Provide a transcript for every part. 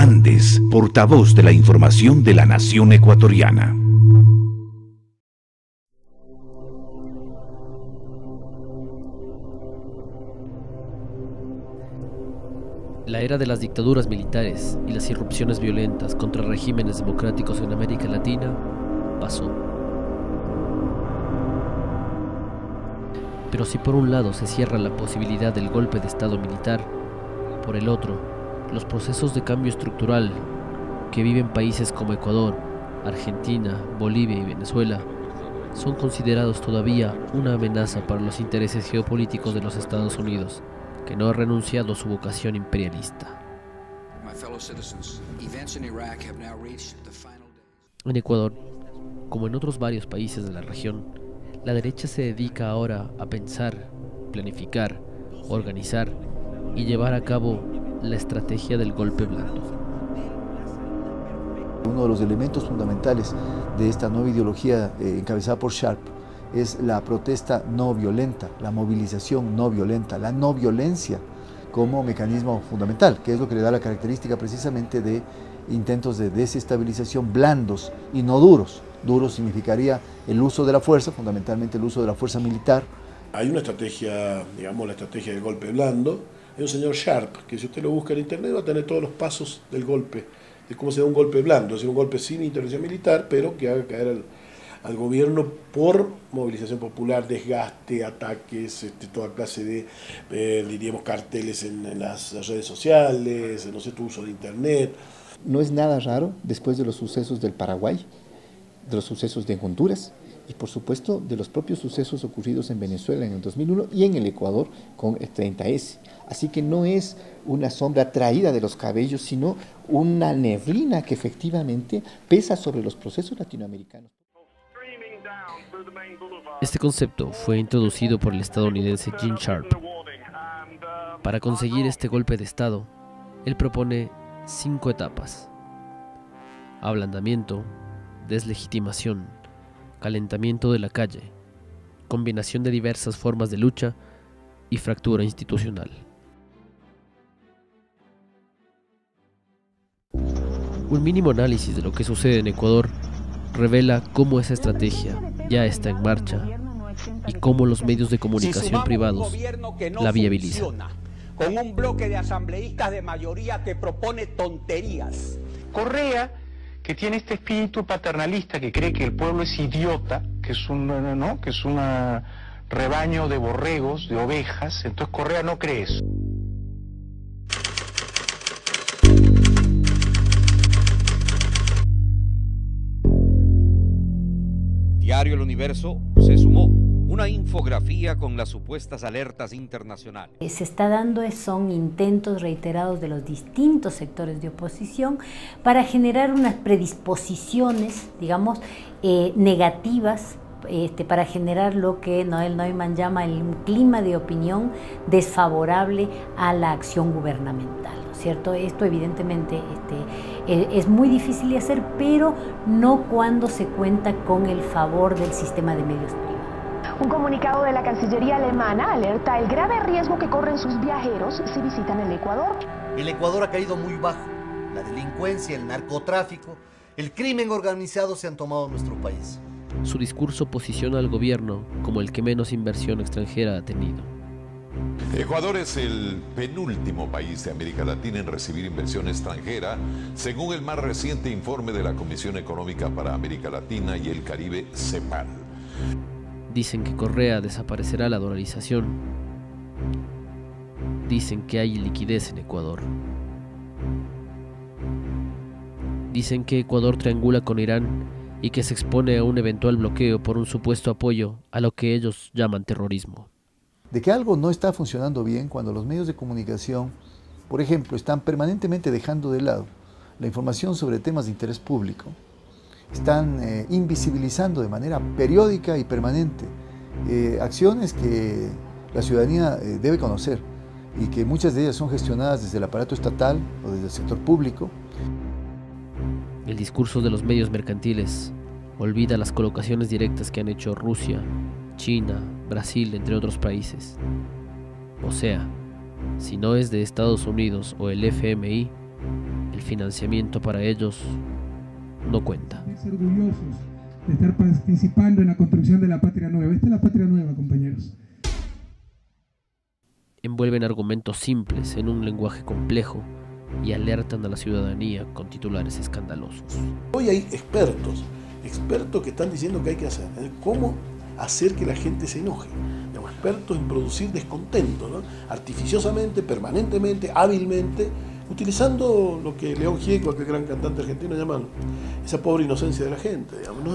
Andes, portavoz de la información de la nación ecuatoriana. La era de las dictaduras militares y las irrupciones violentas contra regímenes democráticos en América Latina pasó. Pero si por un lado se cierra la posibilidad del golpe de Estado militar, por el otro, los procesos de cambio estructural que viven países como Ecuador, Argentina, Bolivia y Venezuela son considerados todavía una amenaza para los intereses geopolíticos de los Estados Unidos, que no ha renunciado a su vocación imperialista. En Ecuador, como en otros varios países de la región, la derecha se dedica ahora a pensar, planificar, organizar y llevar a cabo la estrategia del golpe blando. Uno de los elementos fundamentales de esta nueva ideología encabezada por Sharp es la protesta no violenta, la movilización no violenta, la no violencia como mecanismo fundamental, que es lo que le da la característica precisamente de intentos de desestabilización blandos y no duros. Duros significaría el uso de la fuerza, fundamentalmente el uso de la fuerza militar. Hay una estrategia, digamos la estrategia del golpe blando, hay un señor Sharp, que si usted lo busca en internet va a tener todos los pasos del golpe, de cómo se da un golpe blando, es decir, un golpe sin intervención militar, pero que haga caer al gobierno por movilización popular, desgaste, ataques, toda clase de, diríamos, carteles en las redes sociales, no sé, tu uso de internet. No es nada raro después de los sucesos del Paraguay, de los sucesos de Honduras y por supuesto de los propios sucesos ocurridos en Venezuela en el 2001 y en el Ecuador con el 30S. Así que no es una sombra traída de los cabellos, sino una neblina que efectivamente pesa sobre los procesos latinoamericanos. Este concepto fue introducido por el estadounidense Gene Sharp. Para conseguir este golpe de Estado, él propone 5 etapas: ablandamiento, deslegitimación, calentamiento de la calle, combinación de diversas formas de lucha y fractura institucional. Un mínimo análisis de lo que sucede en Ecuador revela cómo esa estrategia ya está en marcha y cómo los medios de comunicación privados la viabilizan. Con un bloque de asambleístas de mayoría que propone tonterías. Correa, que tiene este espíritu paternalista, que cree que el pueblo es idiota, que es un rebaño de borregos, de ovejas, entonces Correa no cree eso. Diario El Universo se sumó una infografía con las supuestas alertas internacionales. Se está dando son intentos reiterados de los distintos sectores de oposición para generar unas predisposiciones, digamos, negativas, para generar lo que Noel Neumann llama el clima de opinión desfavorable a la acción gubernamental, ¿no es cierto? Esto evidentemente es muy difícil de hacer, pero no cuando se cuenta con el favor del sistema de medios privados. Un comunicado de la Cancillería alemana alerta el grave riesgo que corren sus viajeros si visitan el Ecuador. El Ecuador ha caído muy bajo. La delincuencia, el narcotráfico, el crimen organizado se han tomado nuestro país. Su discurso posiciona al gobierno como el que menos inversión extranjera ha tenido. Ecuador es el penúltimo país de América Latina en recibir inversión extranjera, según el más reciente informe de la Comisión Económica para América Latina y el Caribe, CEPAL. Dicen que Correa desaparecerá la dolarización. Dicen que hay liquidez en Ecuador. Dicen que Ecuador triangula con Irán y que se expone a un eventual bloqueo por un supuesto apoyo a lo que ellos llaman terrorismo. De que algo no está funcionando bien cuando los medios de comunicación, por ejemplo, están permanentemente dejando de lado la información sobre temas de interés público, están invisibilizando de manera periódica y permanente acciones que la ciudadanía debe conocer y que muchas de ellas son gestionadas desde el aparato estatal o desde el sector público. El discurso de los medios mercantiles olvida las colocaciones directas que han hecho Rusia, China, Brasil, entre otros países. O sea, si no es de Estados Unidos o el FMI, el financiamiento para ellos no cuenta. Ser orgullosos de estar participando en la construcción de la patria nueva. Esta es la patria nueva, compañeros. Envuelven argumentos simples en un lenguaje complejo y alertan a la ciudadanía con titulares escandalosos. Hoy hay expertos que están diciendo que hay que hacer, cómo hacer que la gente se enoje, expertos en producir descontento, ¿no? Artificiosamente, permanentemente, hábilmente, utilizando lo que León Gieco, aquel gran cantante argentino, llaman esa pobre inocencia de la gente, digamos, ¿no?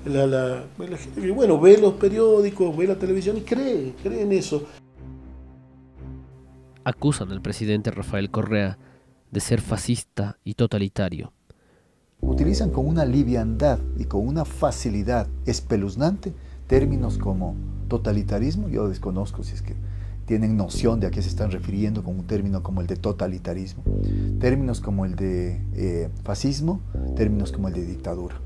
La gente que, bueno, ve los periódicos, ve la televisión y cree en eso. Acusan al presidente Rafael Correa de ser fascista y totalitario. Utilizan con una liviandad y con una facilidad espeluznante términos como totalitarismo. Yo desconozco si es que tienen noción de a qué se están refiriendo con un término como el de totalitarismo, términos como el de fascismo, términos como el de dictadura.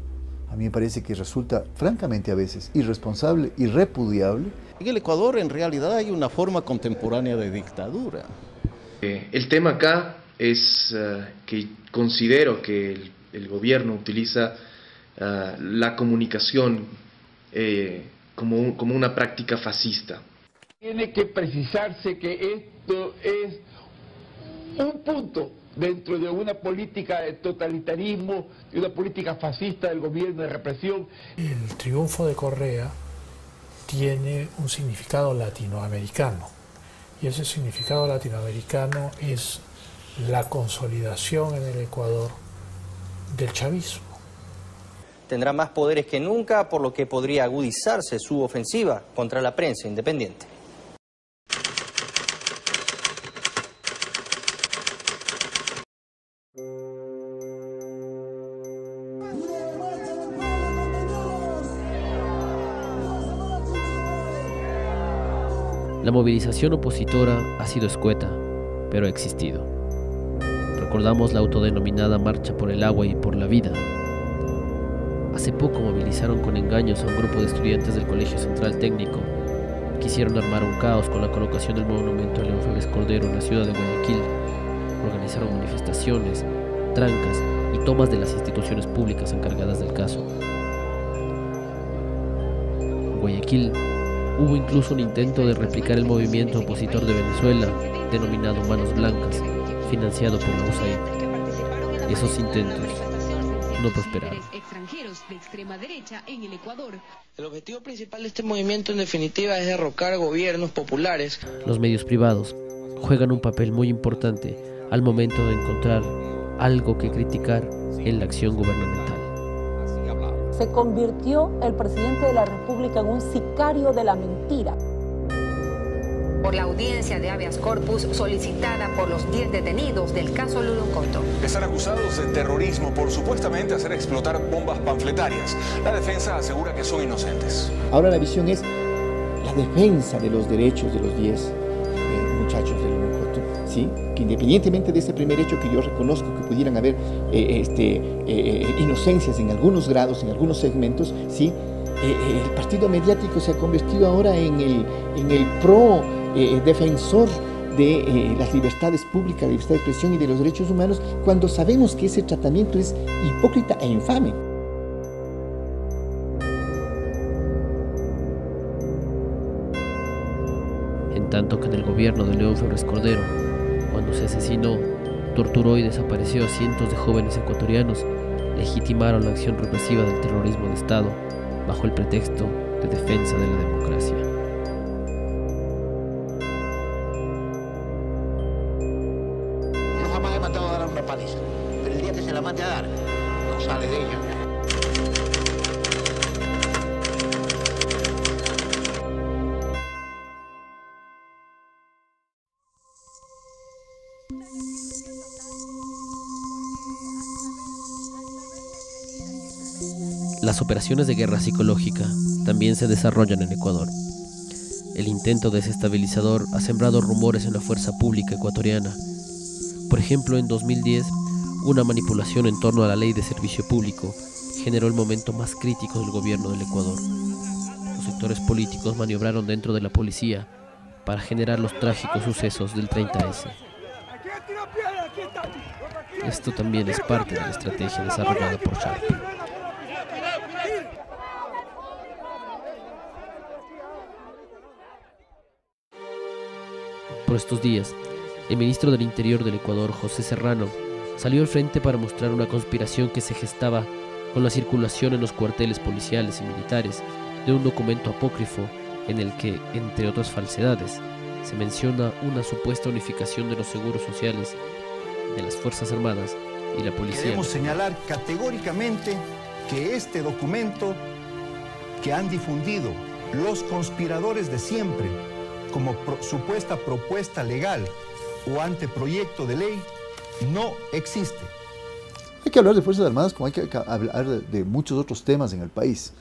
A mí me parece que resulta francamente a veces irresponsable y repudiable. En el Ecuador en realidad hay una forma contemporánea de dictadura. El tema acá es que considero que el gobierno utiliza la comunicación como una práctica fascista. Tiene que precisarse que esto es un punto dentro de una política de totalitarismo, de una política fascista del gobierno de represión. El triunfo de Correa tiene un significado latinoamericano, y ese significado latinoamericano es la consolidación en el Ecuador del chavismo. Tendrá más poderes que nunca, por lo que podría agudizarse su ofensiva contra la prensa independiente. La movilización opositora ha sido escueta, pero ha existido. Recordamos la autodenominada Marcha por el Agua y por la Vida. Hace poco movilizaron con engaños a un grupo de estudiantes del Colegio Central Técnico. Quisieron armar un caos con la colocación del monumento a León Febres Cordero en la ciudad de Guayaquil. Organizaron manifestaciones, trancas y tomas de las instituciones públicas encargadas del caso. En Guayaquil hubo incluso un intento de replicar el movimiento opositor de Venezuela, denominado Manos Blancas, financiado por la USAID. Esos intentos no prosperaron. El objetivo principal de este movimiento, en definitiva, es derrocar gobiernos populares. Los medios privados juegan un papel muy importante al momento de encontrar algo que criticar en la acción gubernamental. Se convirtió el presidente de la República en un sicario de la mentira. Por la audiencia de habeas corpus solicitada por los 10 detenidos del caso Lulucoto. Están acusados de terrorismo por supuestamente hacer explotar bombas panfletarias. La defensa asegura que son inocentes. Ahora la visión es la defensa de los derechos de los 10 muchachos de Lulucoto, ¿sí? Que independientemente de ese primer hecho que yo reconozco que pudieran haber inocencias en algunos grados, en algunos segmentos, ¿sí? El partido mediático se ha convertido ahora en el pro defensor de las libertades públicas, la libertad de expresión y de los derechos humanos, cuando sabemos que ese tratamiento es hipócrita e infame. En tanto que en el gobierno de León Febres Cordero, cuando se asesinó, torturó y desapareció a cientos de jóvenes ecuatorianos, legitimaron la acción represiva del terrorismo de Estado bajo el pretexto de defensa de la democracia. Yo jamás he mandado a dar una paliza, pero el día que se la mande a dar, no sale de ella. Las operaciones de guerra psicológica también se desarrollan en Ecuador. El intento desestabilizador ha sembrado rumores en la fuerza pública ecuatoriana. Por ejemplo, en 2010, una manipulación en torno a la ley de servicio público generó el momento más crítico del gobierno del Ecuador. Los sectores políticos maniobraron dentro de la policía para generar los trágicos sucesos del 30S. Esto también es parte de la estrategia desarrollada por Sharp. Por estos días, el ministro del Interior del Ecuador, José Serrano, salió al frente para mostrar una conspiración que se gestaba con la circulación en los cuarteles policiales y militares de un documento apócrifo en el que, entre otras falsedades, se menciona una supuesta unificación de los seguros sociales de las Fuerzas Armadas y la policía. Queremos señalar categóricamente que este documento que han difundido los conspiradores de siempre como supuesta propuesta legal o anteproyecto de ley no existe. Hay que hablar de Fuerzas Armadas como hay que hablar de muchos otros temas en el país.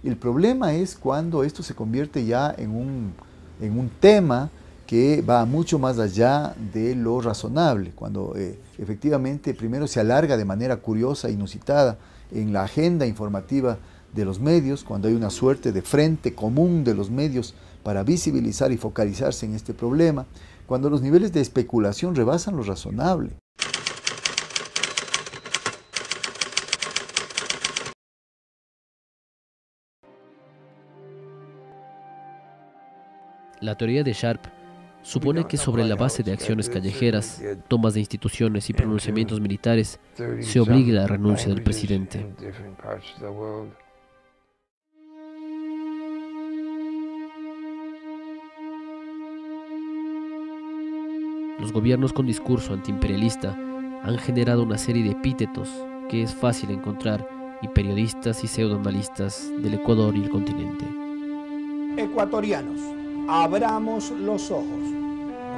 El problema es cuando esto se convierte ya en un tema que va mucho más allá de lo razonable, cuando efectivamente primero se alarga de manera curiosa, inusitada, en la agenda informativa de los medios, cuando hay una suerte de frente común de los medios para visibilizar y focalizarse en este problema, cuando los niveles de especulación rebasan lo razonable. La teoría de Sharp supone que sobre la base de acciones callejeras, tomas de instituciones y pronunciamientos militares, se obligue la renuncia del presidente. Los gobiernos con discurso antiimperialista han generado una serie de epítetos que es fácil encontrar en periodistas y pseudoanalistas del Ecuador y el continente. Ecuatorianos, abramos los ojos.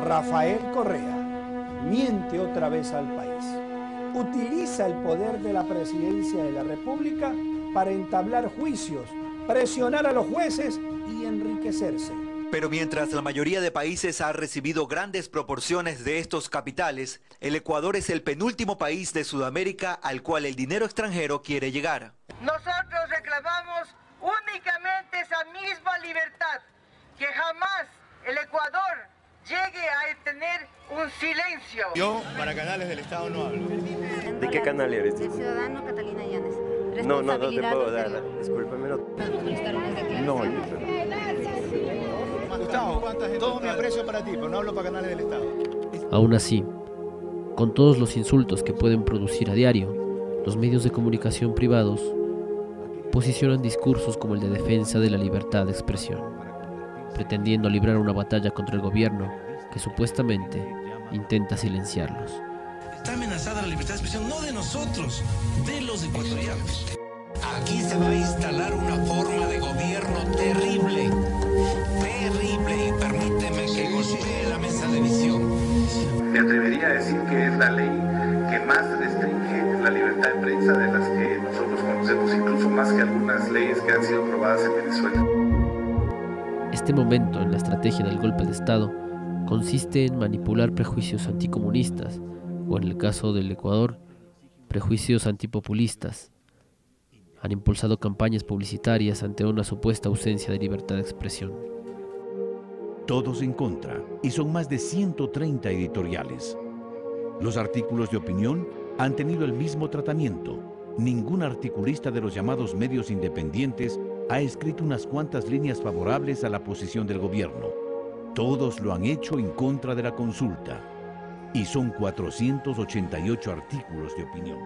Rafael Correa miente otra vez al país. Utiliza el poder de la presidencia de la República para entablar juicios, presionar a los jueces y enriquecerse. Pero mientras la mayoría de países ha recibido grandes proporciones de estos capitales, el Ecuador es el penúltimo país de Sudamérica al cual el dinero extranjero quiere llegar. Nosotros reclamamos únicamente esa misma libertad, que jamás el Ecuador llegue a tener un silencio. Yo para canales del Estado no hablo. ¿De qué canal eres? El ciudadano Catalina Llanes. No te puedo dar, discúlpame. No, Gustavo, todo mi aprecio para ti, pero no hablo para canales del Estado. Aún así, con todos los insultos que pueden producir a diario, los medios de comunicación privados posicionan discursos como el de defensa de la libertad de expresión, pretendiendo librar una batalla contra el gobierno que supuestamente intenta silenciarlos. Está amenazada la libertad de expresión, no de nosotros, de los ecuatorianos. Aquí se va a instalar una forma de gobierno terrible, y permíteme que golpee la mesa de visión. Me atrevería a decir que es la ley que más restringe la libertad de prensa de las que nosotros conocemos, incluso más que algunas leyes que han sido aprobadas en Venezuela. Este momento en la estrategia del golpe de Estado consiste en manipular prejuicios anticomunistas, o en el caso del Ecuador, prejuicios antipopulistas. Han impulsado campañas publicitarias ante una supuesta ausencia de libertad de expresión. Todos en contra, y son más de 130 editoriales. Los artículos de opinión han tenido el mismo tratamiento. Ningún articulista de los llamados medios independientes ha escrito unas cuantas líneas favorables a la posición del gobierno. Todos lo han hecho en contra de la consulta. Y son 488 artículos de opinión.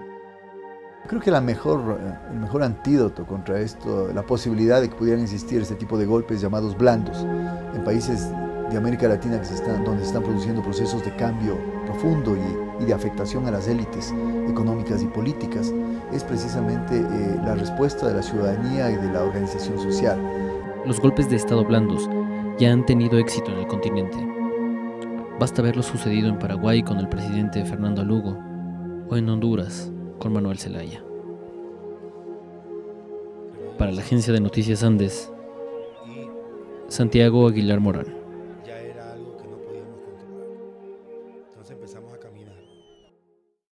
Creo que el mejor antídoto contra esto, la posibilidad de que pudieran existir este tipo de golpes llamados blandos en países de América Latina donde se están produciendo procesos de cambio profundo y de afectación a las élites económicas y políticas, es precisamente la respuesta de la ciudadanía y de la organización social. Los golpes de Estado blandos ya han tenido éxito en el continente. Basta ver lo sucedido en Paraguay con el presidente Fernando Lugo o en Honduras con Manuel Zelaya. Para la agencia de noticias Andes, Santiago Aguilar Morán.